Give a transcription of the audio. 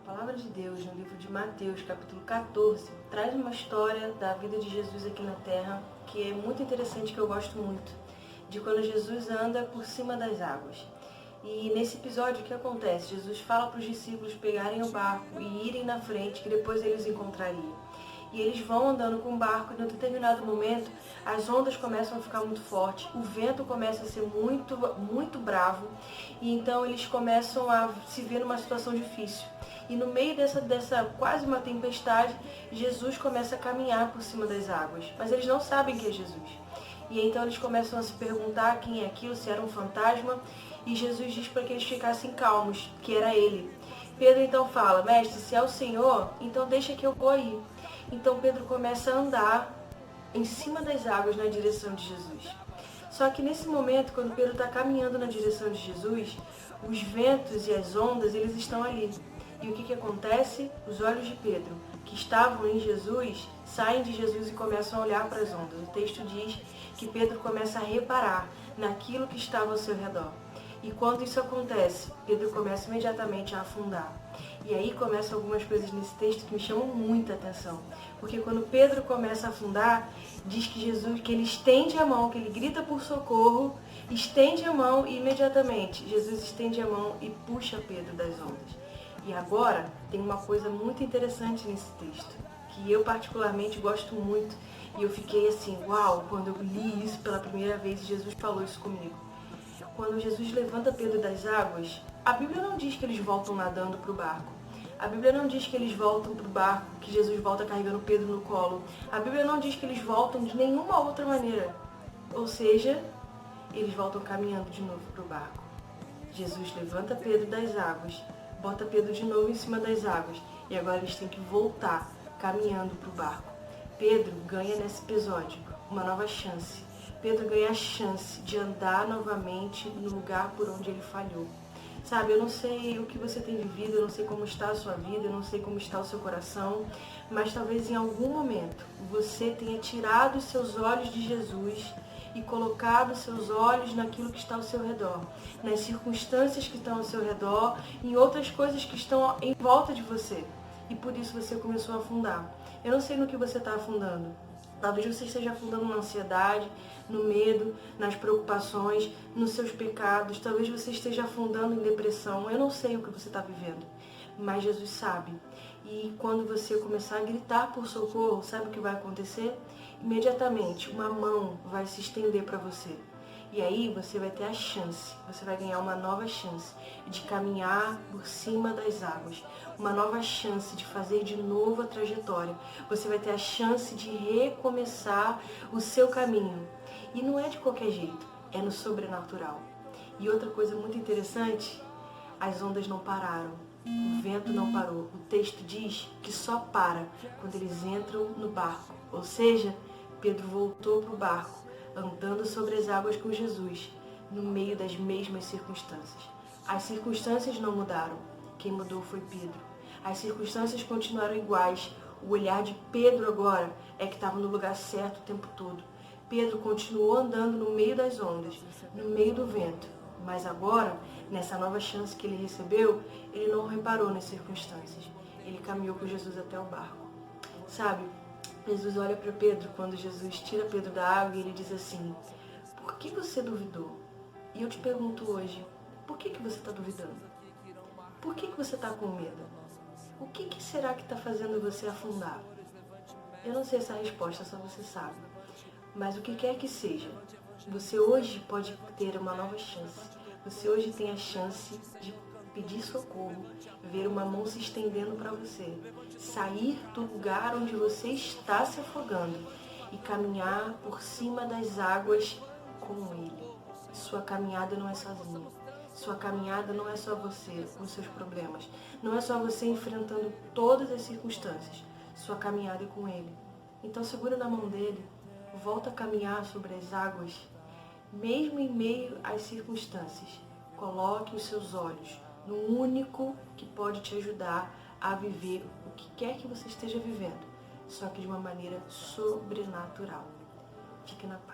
A palavra de Deus, no livro de Mateus, capítulo 14, traz uma história da vida de Jesus aqui na Terra, que é muito interessante, que eu gosto muito, de quando Jesus anda por cima das águas. E nesse episódio, o que acontece? Jesus fala para os discípulos pegarem o barco e irem na frente, que depois eles encontrariam. E eles vão andando com o barco e, em um determinado momento, as ondas começam a ficar muito fortes, o vento começa a ser muito bravo, e então eles começam a se ver numa situação difícil. E no meio dessa quase uma tempestade, Jesus começa a caminhar por cima das águas, mas eles não sabem que é Jesus. E então eles começam a se perguntar quem é aquilo, se era um fantasma, e Jesus diz para que eles ficassem calmos, que era ele. Pedro então fala: mestre, se é o Senhor, então deixa que eu vou aí. Então Pedro começa a andar em cima das águas na direção de Jesus. Só que nesse momento, quando Pedro está caminhando na direção de Jesus, os ventos e as ondas, eles estão ali. E o que acontece? Os olhos de Pedro, que estavam em Jesus, saem de Jesus e começam a olhar para as ondas. O texto diz que Pedro começa a reparar naquilo que estava ao seu redor. E quando isso acontece, Pedro começa imediatamente a afundar. E aí começam algumas coisas nesse texto que me chamam muita atenção. Porque quando Pedro começa a afundar, diz que Jesus, que ele estende a mão, que ele grita por socorro, estende a mão e imediatamente Jesus estende a mão e puxa Pedro das ondas. E agora tem uma coisa muito interessante nesse texto, que eu particularmente gosto muito. E eu fiquei assim, uau, quando eu li isso pela primeira vez e Jesus falou isso comigo. Quando Jesus levanta Pedro das águas, a Bíblia não diz que eles voltam nadando para o barco. A Bíblia não diz que eles voltam para o barco, que Jesus volta carregando Pedro no colo. A Bíblia não diz que eles voltam de nenhuma outra maneira. Ou seja, eles voltam caminhando de novo para o barco. Jesus levanta Pedro das águas, bota Pedro de novo em cima das águas. E agora eles têm que voltar caminhando para o barco. Pedro ganha nesse episódio uma nova chance. Pedro ganha a chance de andar novamente no lugar por onde ele falhou. Sabe, eu não sei o que você tem vivido, eu não sei como está a sua vida, eu não sei como está o seu coração, mas talvez em algum momento você tenha tirado os seus olhos de Jesus e colocado seus olhos naquilo que está ao seu redor, nas circunstâncias que estão ao seu redor, em outras coisas que estão em volta de você. E por isso você começou a afundar. Eu não sei no que você está afundando. Talvez você esteja afundando na ansiedade, no medo, nas preocupações, nos seus pecados. Talvez você esteja afundando em depressão. Eu não sei o que você está vivendo, mas Jesus sabe. E quando você começar a gritar por socorro, sabe o que vai acontecer? Imediatamente uma mão vai se estender para você. E aí você vai ter a chance, você vai ganhar uma nova chance de caminhar por cima das águas, uma nova chance de fazer de novo a trajetória. Você vai ter a chance de recomeçar o seu caminho. E não é de qualquer jeito, é no sobrenatural. E outra coisa muito interessante, as ondas não pararam, o vento não parou. O texto diz que só para quando eles entram no barco. Ou seja, Pedro voltou para o barco, andando sobre as águas com Jesus, no meio das mesmas circunstâncias. As circunstâncias não mudaram, quem mudou foi Pedro. As circunstâncias continuaram iguais, o olhar de Pedro agora é que estava no lugar certo o tempo todo. Pedro continuou andando no meio das ondas, no meio do vento, mas agora, nessa nova chance que ele recebeu, ele não reparou nas circunstâncias. Ele caminhou com Jesus até o barco. Sabe, Jesus olha para Pedro quando Jesus tira Pedro da água e ele diz assim: por que você duvidou? E eu te pergunto hoje, por que você está duvidando? Por que você está com medo? O que será que está fazendo você afundar? Eu não sei essa resposta, só você sabe. Mas o que quer que seja, você hoje pode ter uma nova chance. Você hoje tem a chance de pedir socorro, ver uma mão se estendendo para você, sair do lugar onde você está se afogando e caminhar por cima das águas com Ele. Sua caminhada não é sozinha. Sua caminhada não é só você com seus problemas. Não é só você enfrentando todas as circunstâncias. Sua caminhada é com Ele. Então segura na mão dele, volta a caminhar sobre as águas, mesmo em meio às circunstâncias. Coloque os seus olhos no único que pode te ajudar a viver o que quer que você esteja vivendo, só que de uma maneira sobrenatural. Fique na paz.